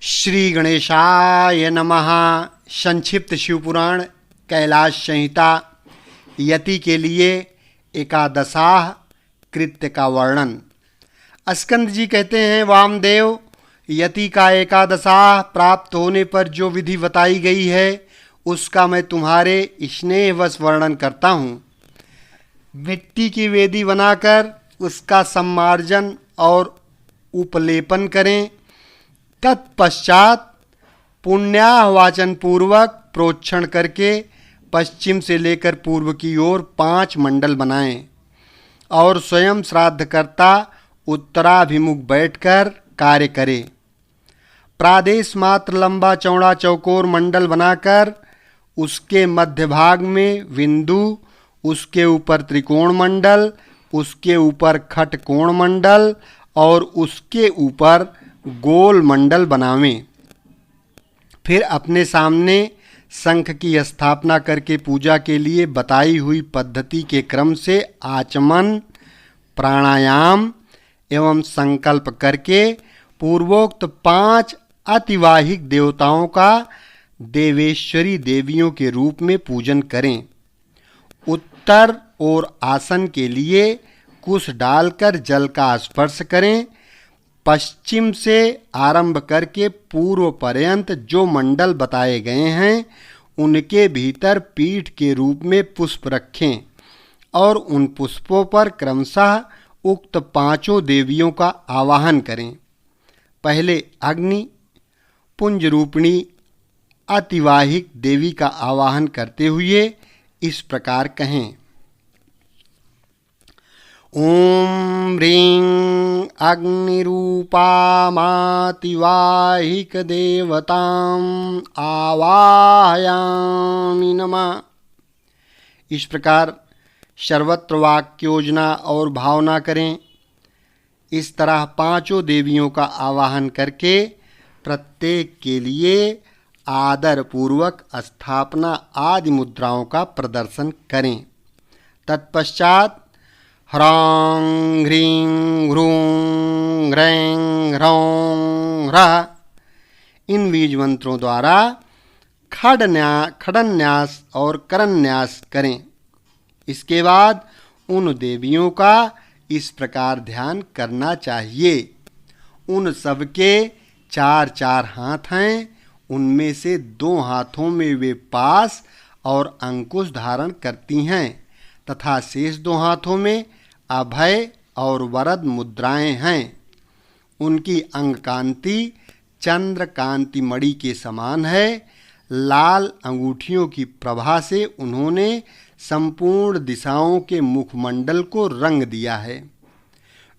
श्री गणेशाय नमः। संक्षिप्त शिवपुराण कैलाश संहिता यति के लिए एकादशाह कृत्य का वर्णन। स्कंद जी कहते हैं, वामदेव, यति का एकादशाह प्राप्त होने पर जो विधि बताई गई है उसका मैं तुम्हारे स्नेहवश वर्णन करता हूँ। मिट्टी की वेदी बनाकर उसका सम्मार्जन और उपलेपन करें। तत्पश्चात पुण्याहवाचन पूर्वक प्रोक्षण करके पश्चिम से लेकर पूर्व की ओर 5 मंडल बनाएं और स्वयं श्राद्धकर्ता उत्तराभिमुख बैठकर कार्य करे। प्रादेश मात्र लंबा चौड़ा चौकोर मंडल बनाकर उसके मध्य भाग में बिंदु, उसके ऊपर त्रिकोण मंडल, उसके ऊपर खट कोण मंडल और उसके ऊपर गोल मंडल बनावें। फिर अपने सामने शंख की स्थापना करके पूजा के लिए बताई हुई पद्धति के क्रम से आचमन, प्राणायाम एवं संकल्प करके पूर्वोक्त 5 अतिवाहिक देवताओं का देवेश्वरी देवियों के रूप में पूजन करें। उत्तर और आसन के लिए कुश डालकर जल का स्पर्श करें। पश्चिम से आरंभ करके पूर्व पर्यंत जो मंडल बताए गए हैं उनके भीतर पीठ के रूप में पुष्प रखें और उन पुष्पों पर क्रमशः उक्त 5 देवियों का आवाहन करें। पहले अग्नि पुंज रूपिणी अतिवाहिक देवी का आवाहन करते हुए इस प्रकार कहें, ओम ह्रीं अग्निरूपामातिवाहिक देवतां आवाहयामि नमः। इस प्रकार सर्वत्र वाक्योजना और भावना करें। इस तरह 5 देवियों का आवाहन करके प्रत्येक के लिए आदर पूर्वक स्थापना आदि मुद्राओं का प्रदर्शन करें। तत्पश्चात ह्रां ह्रीं ह्रूं ह्रैं ह्रौं ह्रः इन बीज मंत्रों द्वारा खडन्यास और करन्यास करें। इसके बाद उन देवियों का इस प्रकार ध्यान करना चाहिए। उन सबके 4 हाथ हैं। उनमें से 2 हाथों में वे पास और अंकुश धारण करती हैं तथा शेष 2 हाथों में अभय और वरद मुद्राएं हैं। उनकी अंग कांति चंद्र कांति मणि के समान है। लाल अंगूठियों की प्रभा से उन्होंने संपूर्ण दिशाओं के मुखमंडल को रंग दिया है।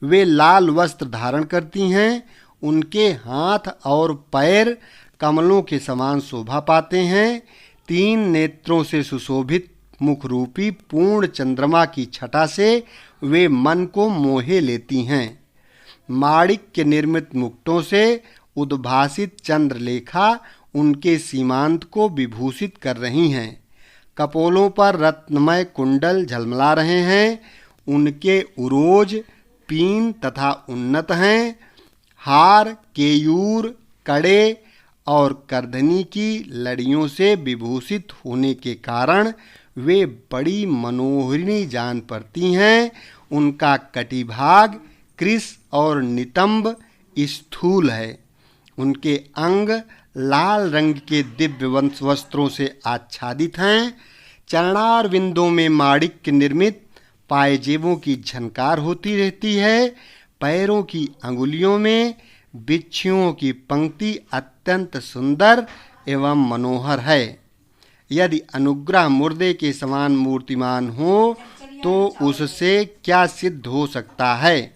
वे लाल वस्त्र धारण करती हैं। उनके हाथ और पैर कमलों के समान शोभा पाते हैं। 3 नेत्रों से सुशोभित मुख रूपी पूर्ण चंद्रमा की छटा से वे मन को मोहे लेती हैं। माणिक्य निर्मित मुक्टों से उद्भासित चंद्रलेखा उनके सीमांत को विभूषित कर रही हैं। कपोलों पर रत्नमय कुंडल झलमला रहे हैं। उनके उरोज पीन तथा उन्नत हैं। हार, केयूर, कड़े और करधनी की लड़ियों से विभूषित होने के कारण वे बड़ी मनोहरिणी जान पड़ती हैं। उनका कटिभाग कृश और नितंब स्थूल है। उनके अंग लाल रंग के दिव्य वस्त्रों से आच्छादित हैं। चरणार बिंदों में माणिक्य निर्मित पायजेबों की झनकार होती रहती है। पैरों की अंगुलियों में बिच्छुओं की पंक्ति अत्यंत सुंदर एवं मनोहर है। यदि अनुग्रह मुर्दे के समान मूर्तिमान हो तो उससे क्या सिद्ध हो सकता है।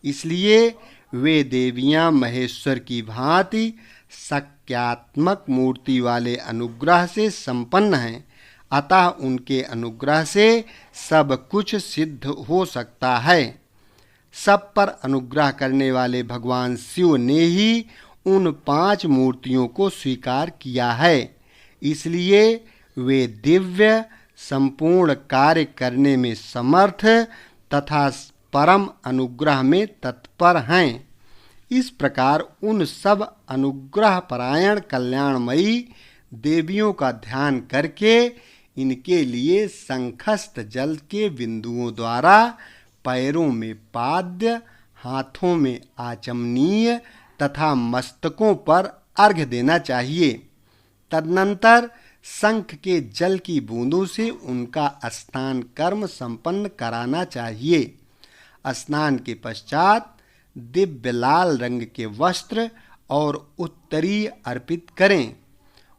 इसलिए वे देवियां महेश्वर की भांति शक्त्यात्मक मूर्ति वाले अनुग्रह से संपन्न हैं। अतः उनके अनुग्रह से सब कुछ सिद्ध हो सकता है। सब पर अनुग्रह करने वाले भगवान शिव ने ही उन 5 मूर्तियों को स्वीकार किया है। इसलिए वे दिव्य संपूर्ण कार्य करने में समर्थ तथा परम अनुग्रह में तत्पर हैं। इस प्रकार उन सब अनुग्रह परायण कल्याणमयी देवियों का ध्यान करके इनके लिए शंखस्थ जल के बिंदुओं द्वारा पैरों में पाद्य, हाथों में आचमनीय तथा मस्तकों पर अर्घ्य देना चाहिए। तदनंतर शंख के जल की बूंदों से उनका स्नान कर्म संपन्न कराना चाहिए। स्नान के पश्चात दिव्य लाल रंग के वस्त्र और उत्तरीय अर्पित करें।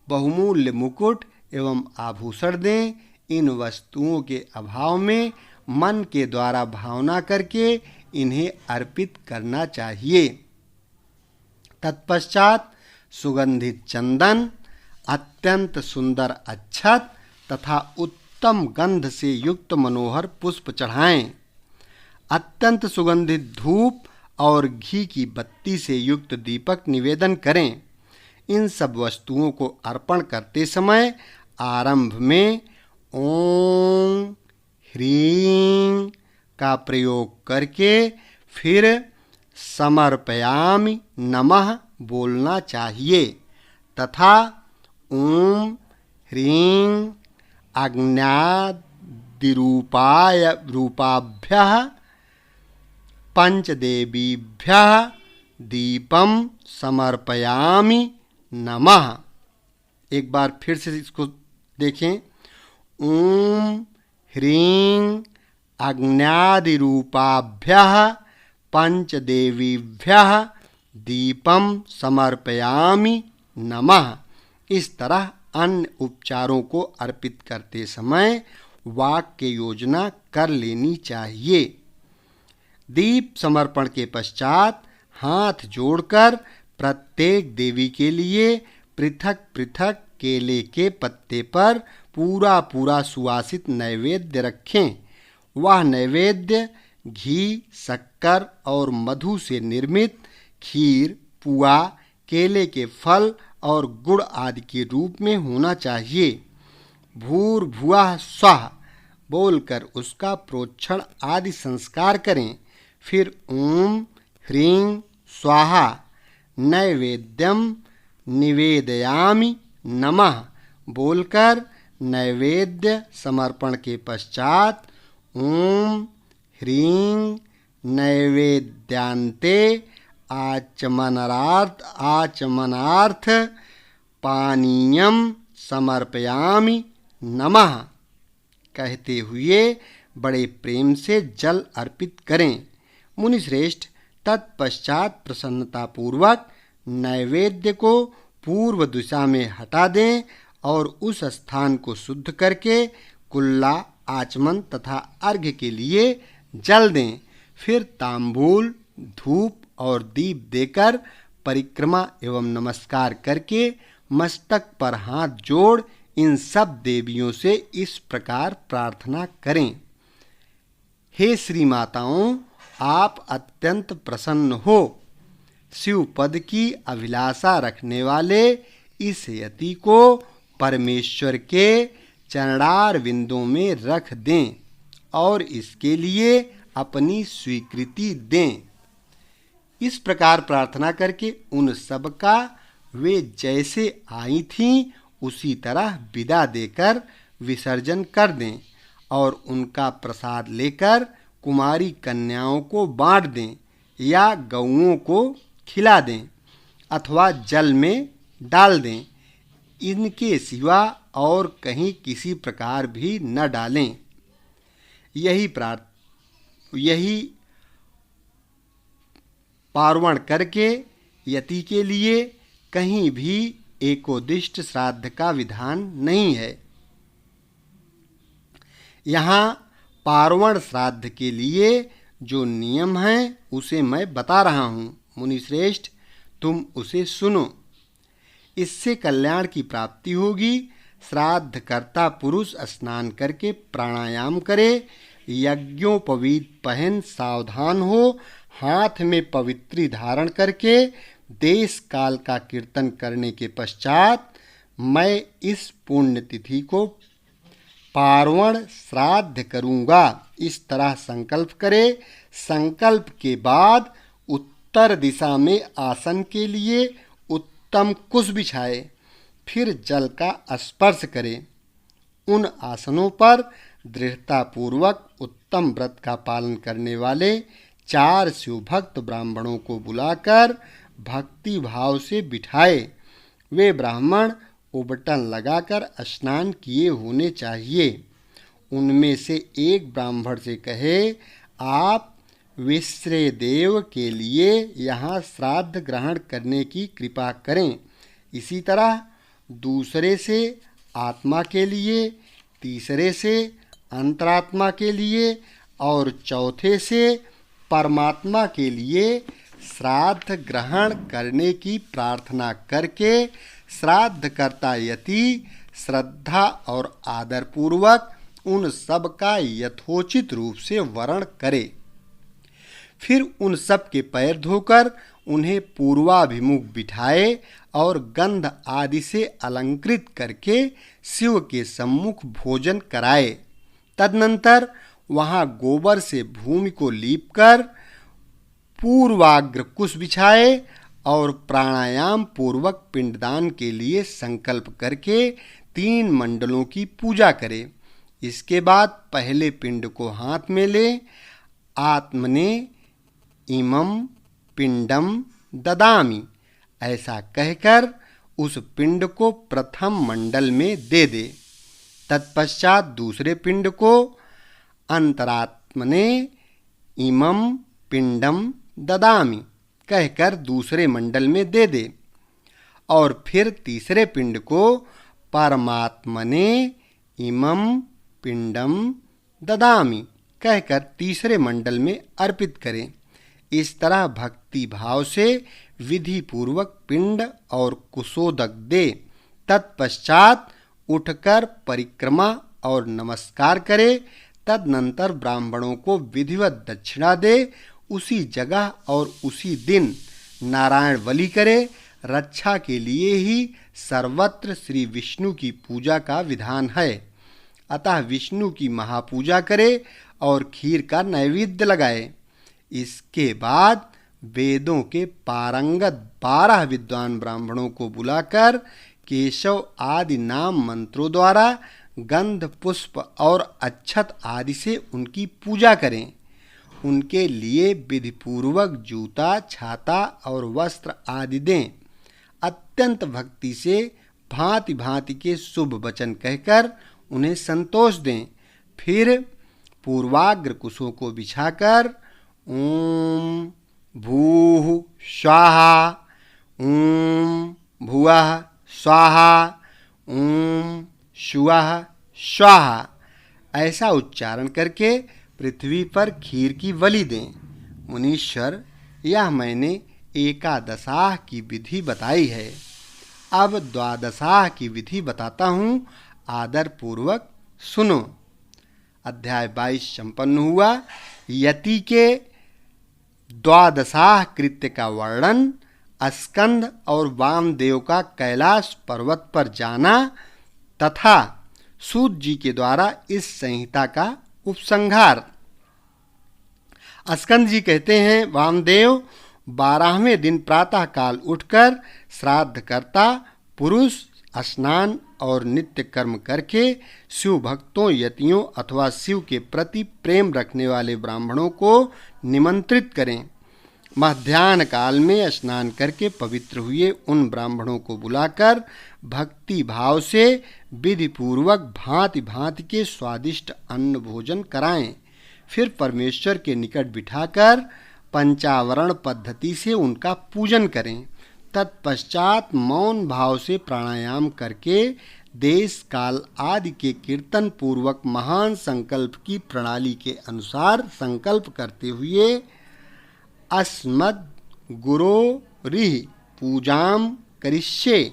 बहुमूल्य मुकुट एवं आभूषण दें। इन वस्तुओं के अभाव में मन के द्वारा भावना करके इन्हें अर्पित करना चाहिए। तत्पश्चात सुगंधित चंदन, अत्यंत सुंदर अक्षत तथा उत्तम गंध से युक्त मनोहर पुष्प चढ़ाएं। अत्यंत सुगंधित धूप और घी की बत्ती से युक्त दीपक निवेदन करें। इन सब वस्तुओं को अर्पण करते समय आरंभ में ओम ह्रीं का प्रयोग करके फिर समर्पयामि नमः बोलना चाहिए तथा ओम ह्रीं रूपाभ्यः पंचदेवीभ्यः दीपम समर्पयामि नमः। एक बार फिर से इसको देखें। ओम ह्रीं अग्न्यादिरूपाभ्यः पंचदेवीभ्यः दीपम समर्पयामि नमः। इस तरह अन्य उपचारों को अर्पित करते समय वाक्य योजना कर लेनी चाहिए। दीप समर्पण के पश्चात हाथ जोड़कर प्रत्येक देवी के लिए पृथक पृथक केले के पत्ते पर पूरा पूरा सुवासित नैवेद्य रखें। वह नैवेद्य घी, शक्कर और मधु से निर्मित खीर, पुआ, केले के फल और गुड़ आदि के रूप में होना चाहिए। भूर्भुवः स्वः बोलकर उसका प्रोक्षण आदि संस्कार करें। फिर ओम ह्रीं स्वाहा नैवेद्यम निवेदयामि नमः बोलकर नैवेद्य समर्पण के पश्चात ओम ह्रीं नैवेद्यांते आचमनार्थ पानीयम समर्पयामि नमः कहते हुए बड़े प्रेम से जल अर्पित करें। मुनिश्रेष्ठ तत्पश्चात प्रसन्नतापूर्वक नैवेद्य को पूर्व दिशा में हटा दें और उस स्थान को शुद्ध करके कुल्ला, आचमन तथा अर्घ्य के लिए जल दें। फिर तांबूल, धूप और दीप देकर परिक्रमा एवं नमस्कार करके मस्तक पर हाथ जोड़ इन सब देवियों से इस प्रकार प्रार्थना करें। हे श्री माताओं, आप अत्यंत प्रसन्न हो। शिव पद की अभिलाषा रखने वाले इस यति को परमेश्वर के चरणार बिंदों में रख दें और इसके लिए अपनी स्वीकृति दें। इस प्रकार प्रार्थना करके उन सब का वे जैसे आई थीं उसी तरह विदा देकर विसर्जन कर दें और उनका प्रसाद लेकर कुमारी कन्याओं को बांट दें या गौओं को खिला दें अथवा जल में डाल दें। इनके सिवा और कहीं किसी प्रकार भी न डालें। यही पार्वण करके यति के लिए कहीं भी एकोदिष्ट श्राद्ध का विधान नहीं है। यहाँ पार्वण श्राद्ध के लिए जो नियम है उसे मैं बता रहा हूँ। मुनिश्रेष्ठ, तुम उसे सुनो। इससे कल्याण की प्राप्ति होगी। श्राद्ध कर्ता पुरुष स्नान करके प्राणायाम करे, यज्ञोपवीत पहन सावधान हो, हाथ में पवित्री धारण करके देश काल का कीर्तन करने के पश्चात मैं इस पुण्यतिथि को पार्वण श्राद्ध करूँगा, इस तरह संकल्प करे। संकल्प के बाद उत्तर दिशा में आसन के लिए उत्तम कुश बिछाए, फिर जल का स्पर्श करे। उन आसनों पर दृढ़तापूर्वक उत्तम व्रत का पालन करने वाले 4 शिवभक्त ब्राह्मणों को बुलाकर भक्ति भाव से बिठाए। वे ब्राह्मण उबटन लगाकर स्नान किए होने चाहिए। उनमें से एक ब्राह्मण से कहे, आप विश्रेदेव के लिए यहाँ श्राद्ध ग्रहण करने की कृपा करें। इसी तरह दूसरे से आत्मा के लिए, तीसरे से अंतरात्मा के लिए और चौथे से परमात्मा के लिए श्राद्ध ग्रहण करने की प्रार्थना करके श्राद्धकर्ता यति श्रद्धा और आदरपूर्वक उन सब का यथोचित रूप से वरण करे। फिर उन सब के पैर धोकर उन्हें पूर्वाभिमुख बिठाए और गंध आदि से अलंकृत करके शिव के सम्मुख भोजन कराए। तदनंतर वहां गोबर से भूमि को लीपकर पूर्वाग्र कुश बिछाए और प्राणायाम पूर्वक पिंडदान के लिए संकल्प करके 3 मंडलों की पूजा करे। इसके बाद पहले पिंड को हाथ में ले आत्मने इमं पिंडम ददामि ऐसा कहकर उस पिंड को प्रथम मंडल में दे दे। तत्पश्चात दूसरे पिंड को अंतरात्मने इमं पिंडम ददामि कहकर दूसरे मंडल में दे दे और फिर तीसरे पिंड को परमात्मने इमं पिंडम ददामि कहकर तीसरे मंडल में अर्पित करें। इस तरह भक्ति भाव से विधि पूर्वक पिंड और कुशोदक दे। तत्पश्चात उठकर परिक्रमा और नमस्कार करे। तदनंतर ब्राह्मणों को विधिवत दक्षिणा दे। उसी जगह और उसी दिन नारायण बलि करे। रक्षा के लिए ही सर्वत्र श्री विष्णु की पूजा का विधान है। अतः विष्णु की महापूजा करे और खीर का नैवेद्य लगाए। इसके बाद वेदों के पारंगत 12 विद्वान ब्राह्मणों को बुलाकर केशव आदि नाम मंत्रों द्वारा गंध पुष्प और अक्षत आदि से उनकी पूजा करें। उनके लिए विधिपूर्वक जूता, छाता और वस्त्र आदि दें। अत्यंत भक्ति से भांति भांति के शुभ वचन कहकर उन्हें संतोष दें। फिर पूर्वाग्र कुशों को बिछाकर ओम भूः स्वाहा, ओम भुवः स्वाहा, ओम शुवः स्वाहा ऐसा उच्चारण करके पृथ्वी पर खीर की बलि दें। मुनीश्वर, यह मैंने एकादशाह की विधि बताई है। अब द्वादशाह की विधि बताता हूँ, आदर पूर्वक सुनो। अध्याय 22 संपन्न हुआ। यति के द्वादशाह कृत्य का वर्णन, स्कंद और वामदेव का कैलाश पर्वत पर जाना तथा सूत जी के द्वारा इस संहिता का उपसंहार। स्कंद जी कहते हैं, वामदेव 12वें दिन प्रातः काल उठकर श्राद्धकर्ता पुरुष स्नान और नित्य कर्म करके शिव भक्तों, यतियों अथवा शिव के प्रति प्रेम रखने वाले ब्राह्मणों को निमंत्रित करें। मध्याह्न काल में स्नान करके पवित्र हुए उन ब्राह्मणों को बुलाकर भक्ति भाव से विधि पूर्वक भांति भांति के स्वादिष्ट अन्न भोजन कराएं। फिर परमेश्वर के निकट बिठाकर पंचावरण पद्धति से उनका पूजन करें। तत्पश्चात मौन भाव से प्राणायाम करके देश काल आदि के कीर्तन पूर्वक महान संकल्प की प्रणाली के अनुसार संकल्प करते हुए अस्मद् गुरोरिः पूजाम करिष्ये,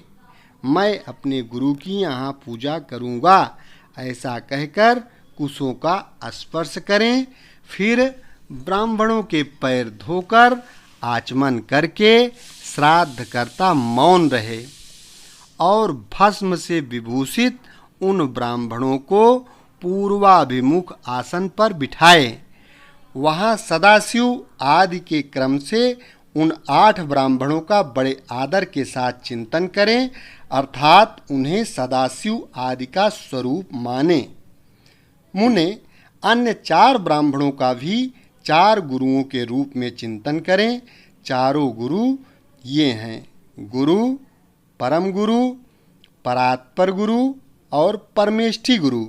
मैं अपने गुरु की यहाँ पूजा करूँगा ऐसा कहकर कुशों का स्पर्श करें। फिर ब्राह्मणों के पैर धोकर आचमन करके श्राद्धकर्ता मौन रहे और भस्म से विभूषित उन ब्राह्मणों को पूर्वाभिमुख आसन पर बिठाए। वहाँ सदाशिव आदि के क्रम से उन 8 ब्राह्मणों का बड़े आदर के साथ चिंतन करें, अर्थात उन्हें सदाशिव आदि का स्वरूप माने। मुने अन्य 4 ब्राह्मणों का भी 4 गुरुओं के रूप में चिंतन करें। चारों गुरु ये हैं: गुरु, परम गुरु, परात्पर गुरु और परमेष्ठी गुरु।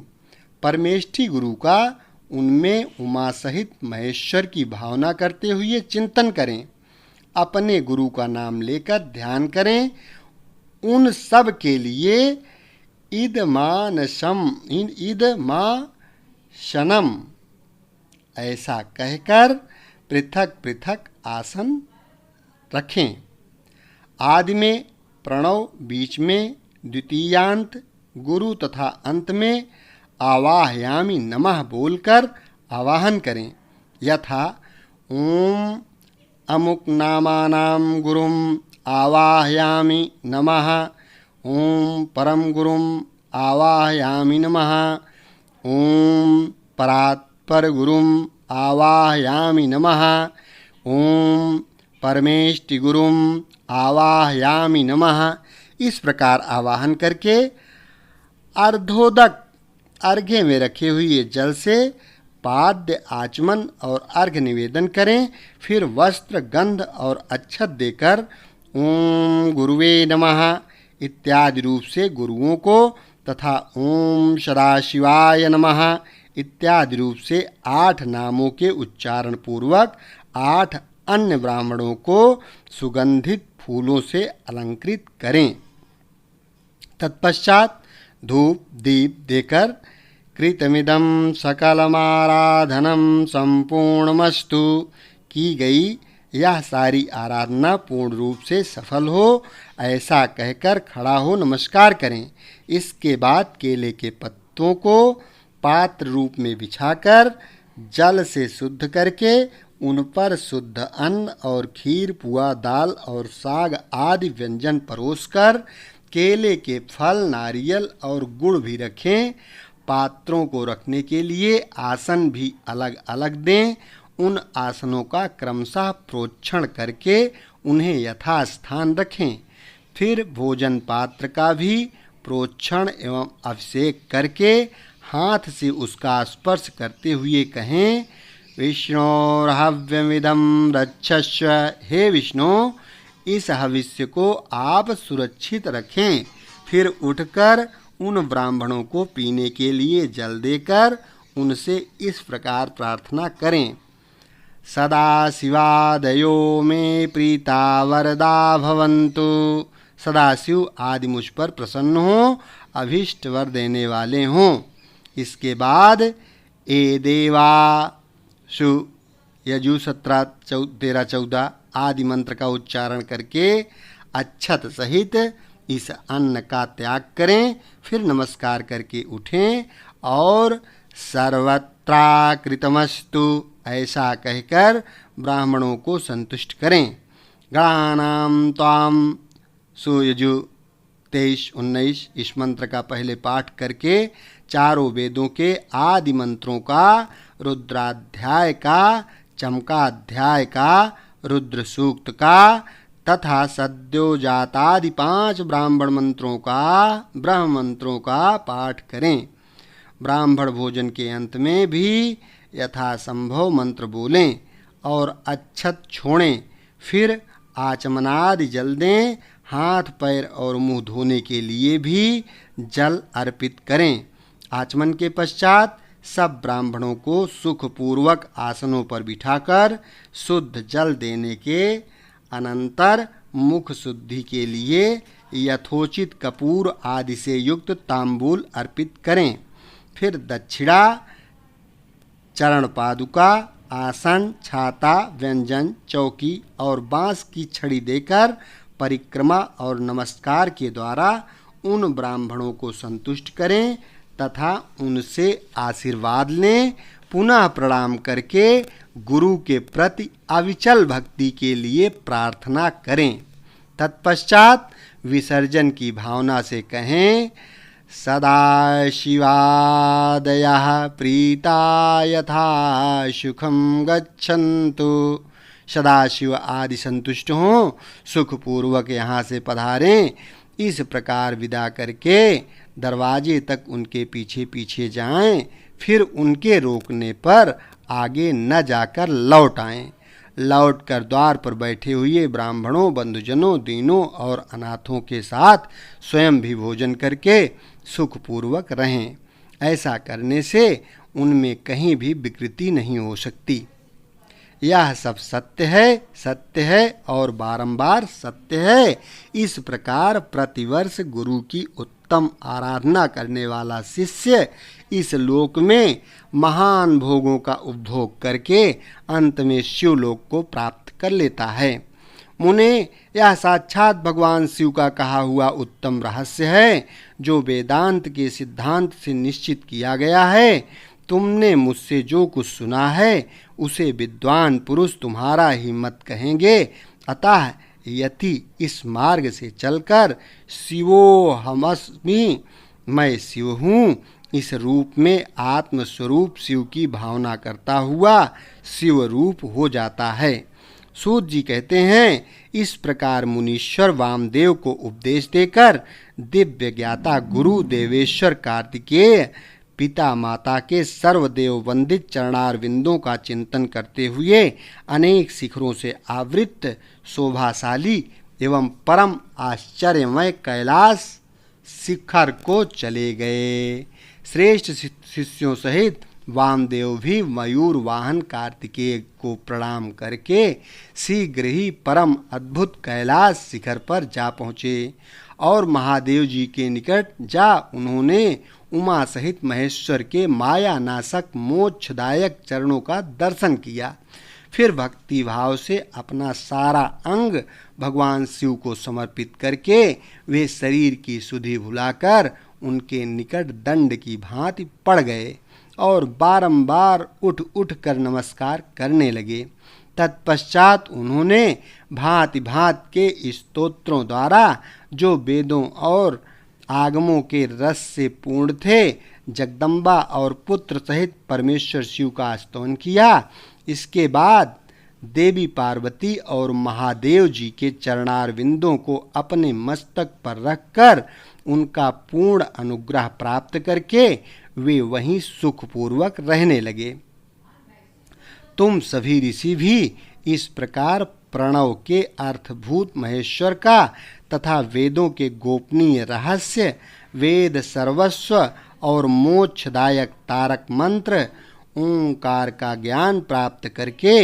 परमेष्ठी गुरु का उनमें उमा सहित महेश्वर की भावना करते हुए चिंतन करें। अपने गुरु का नाम लेकर ध्यान करें। उन सब के लिए इदमाशनम ऐसा कहकर पृथक पृथक आसन रखें। आदि में प्रणव, बीच में द्वितीयांत गुरु तथा अंत में आवाहयामि नमः बोलकर आवाहन करें। यथा ओम अमुक नामानां गुरुम आवाहयामि नमः, ओम परम गुरुम आवाहयामि नमः, ओम परात्पर गुरुम आवाहयामि नमः, ओम परमेष्टि गुरुम आवाहयामि नमः। इस प्रकार आवाहन करके अर्धोदक अर्घ्य में रखे हुए जल से पाद्य, आचमन और अर्घ्य निवेदन करें। फिर वस्त्र, गंध और अक्षत देकर ओम गुरुवे नमः इत्यादि रूप से गुरुओं को तथा ओम सदाशिवाय नमः इत्यादि रूप से 8 नामों के उच्चारण पूर्वक 8 अन्य ब्राह्मणों को सुगंधित फूलों से अलंकृत करें। तत्पश्चात धूप दीप देकर कृतमिदं सकलमाराधनं संपूर्णमस्तु की गई यह सारी आराधना पूर्ण रूप से सफल हो, ऐसा कहकर खड़ा हो नमस्कार करें। इसके बाद केले के पत्तों को पात्र रूप में बिछाकर जल से शुद्ध करके उन पर शुद्ध अन्न और खीर, पुआ, दाल और साग आदि व्यंजन परोसकर केले के फल, नारियल और गुड़ भी रखें। पात्रों को रखने के लिए आसन भी अलग अलग दें। उन आसनों का क्रमशः प्रोक्षण करके उन्हें यथास्थान रखें। फिर भोजन पात्र का भी प्रोक्षण एवं अभिषेक करके हाथ से उसका स्पर्श करते हुए कहें, विष्णोर्हव्यमिदं रक्षस्व। हे विष्णु, इस हविष्य को आप सुरक्षित रखें। फिर उठकर उन ब्राह्मणों को पीने के लिए जल देकर उनसे इस प्रकार प्रार्थना करें, सदाशिवादयो मे प्रीता वरदा भवन्तु। सदाशिव आदि मुझ पर प्रसन्न हो, अभीष्ट वर देने वाले हों। इसके बाद ए देवा सु यजु 17, 13, 14 आदि मंत्र का उच्चारण करके अक्षत सहित इस अन्न का त्याग करें। फिर नमस्कार करके उठें और सर्वत्राकृतमस्तु ऐसा कहकर ब्राह्मणों को संतुष्ट करें। गणानां त्वाम सुयजु 23, 19 इस मंत्र का पहले पाठ करके चारों वेदों के आदि मंत्रों का, रुद्राध्याय का, चमकाध्याय का, रुद्र सूक्त का तथा सद्योजातादि 5 ब्राह्मण मंत्रों का, ब्रह्म मंत्रों का पाठ करें। ब्राह्मण भोजन के अंत में भी यथासंभव मंत्र बोलें और अक्षत छोड़ें। फिर आचमनादि जल दें। हाथ, पैर और मुंह धोने के लिए भी जल अर्पित करें। आचमन के पश्चात सब ब्राह्मणों को सुखपूर्वक आसनों पर बिठाकर शुद्ध जल देने के अनंतर मुख शुद्धि के लिए यथोचित कपूर आदि से युक्त तांबूल अर्पित करें। फिर दक्षिणा, चरण पादुका, आसन, छाता, व्यंजन, चौकी और बांस की छड़ी देकर परिक्रमा और नमस्कार के द्वारा उन ब्राह्मणों को संतुष्ट करें तथा उनसे आशीर्वाद लें। पुनः प्रणाम करके गुरु के प्रति अविचल भक्ति के लिए प्रार्थना करें। तत्पश्चात विसर्जन की भावना से कहें, सदाशिवादयः प्रीता यथा सुखं गच्छन्तु, सदाशिव आदि संतुष्ट हों, सुखपूर्वक यहाँ से पधारें। इस प्रकार विदा करके दरवाजे तक उनके पीछे पीछे जाएं, फिर उनके रोकने पर आगे न जाकर लौट आएं। लौट कर द्वार पर बैठे हुए ब्राह्मणों, बंधुजनों, दीनों और अनाथों के साथ स्वयं भी भोजन करके सुखपूर्वक रहें। ऐसा करने से उनमें कहीं भी विकृति नहीं हो सकती। यह सब सत्य है और बारंबार सत्य है। इस प्रकार प्रतिवर्ष गुरु की उत्तम आराधना करने वाला शिष्य इस लोक में महान भोगों का उपभोग करके अंत में शिवलोक को प्राप्त कर लेता है। मुने, यह साक्षात भगवान शिव का कहा हुआ उत्तम रहस्य है, जो वेदांत के सिद्धांत से निश्चित किया गया है। तुमने मुझसे जो कुछ सुना है उसे विद्वान पुरुष तुम्हारा ही मत कहेंगे। अतः यति इस मार्ग से चलकर शिवोहमस्मि, मैं शिव हूँ, इस रूप में आत्मस्वरूप शिव की भावना करता हुआ शिव रूप हो जाता है। सूत जी कहते हैं, इस प्रकार मुनीश्वर वामदेव को उपदेश देकर दिव्य ज्ञाता गुरु देवेश्वर कार्तिकेय पिता माता के सर्वदेव वंदित चरणारविंदों का चिंतन करते हुए अनेक शिखरों से आवृत शोभाशाली एवं परम आश्चर्यमय कैलाश शिखर को चले गए। श्रेष्ठ शिष्यों सहित वामदेव भी मयूर वाहन कार्तिकेय को प्रणाम करके शीघ्र ही परम अद्भुत कैलाश शिखर पर जा पहुँचे और महादेव जी के निकट जा उन्होंने उमा सहित महेश्वर के माया नाशक मोक्षदायक चरणों का दर्शन किया। फिर भक्ति भाव से अपना सारा अंग भगवान शिव को समर्पित करके वे शरीर की सुधि भुलाकर उनके निकट दंड की भांति पड़ गए और बारंबार उठ उठ कर नमस्कार करने लगे। तत्पश्चात उन्होंने भांति भांति के स्तोत्रों द्वारा जो वेदों और आगमों के रस से पूर्ण थे जगदम्बा और पुत्र सहित परमेश्वर शिव का स्तवन किया। इसके बाद देवी पार्वती और महादेव जी के चरणारविंदों को अपने मस्तक पर रखकर उनका पूर्ण अनुग्रह प्राप्त करके वे वहीं सुखपूर्वक रहने लगे। तुम सभी ऋषि भी इस प्रकार प्रणव के अर्थभूत महेश्वर का तथा वेदों के गोपनीय रहस्य, वेद सर्वस्व और मोक्षदायक तारक मंत्र ओंकार का ज्ञान प्राप्त करके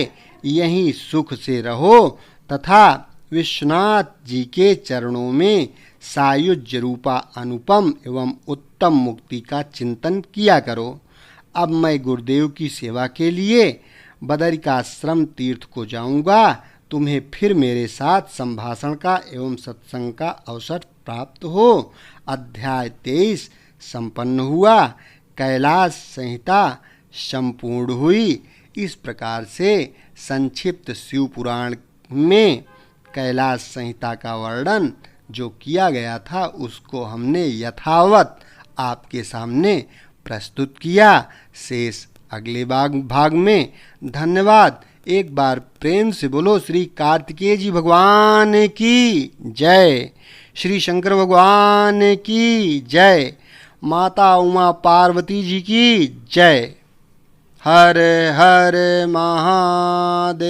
यहीं सुख से रहो तथा विश्वनाथ जी के चरणों में सायुज्य रूपा अनुपम एवं उत्तम मुक्ति का चिंतन किया करो। अब मैं गुरुदेव की सेवा के लिए बदरिकाश्रम तीर्थ को जाऊंगा। तुम्हें फिर मेरे साथ संभाषण का एवं सत्संग का अवसर प्राप्त हो। अध्याय 23 संपन्न हुआ। कैलाश संहिता संपूर्ण हुई। इस प्रकार से संक्षिप्त शिव पुराण में कैलाश संहिता का वर्णन जो किया गया था उसको हमने यथावत आपके सामने प्रस्तुत किया। शेष अगले भाग में। धन्यवाद। एक बार प्रेम से बोलो श्री कार्तिकेय जी भगवान की जय, श्री शंकर भगवान की जय, माता उमा पार्वती जी की जय। हर हर महादेव।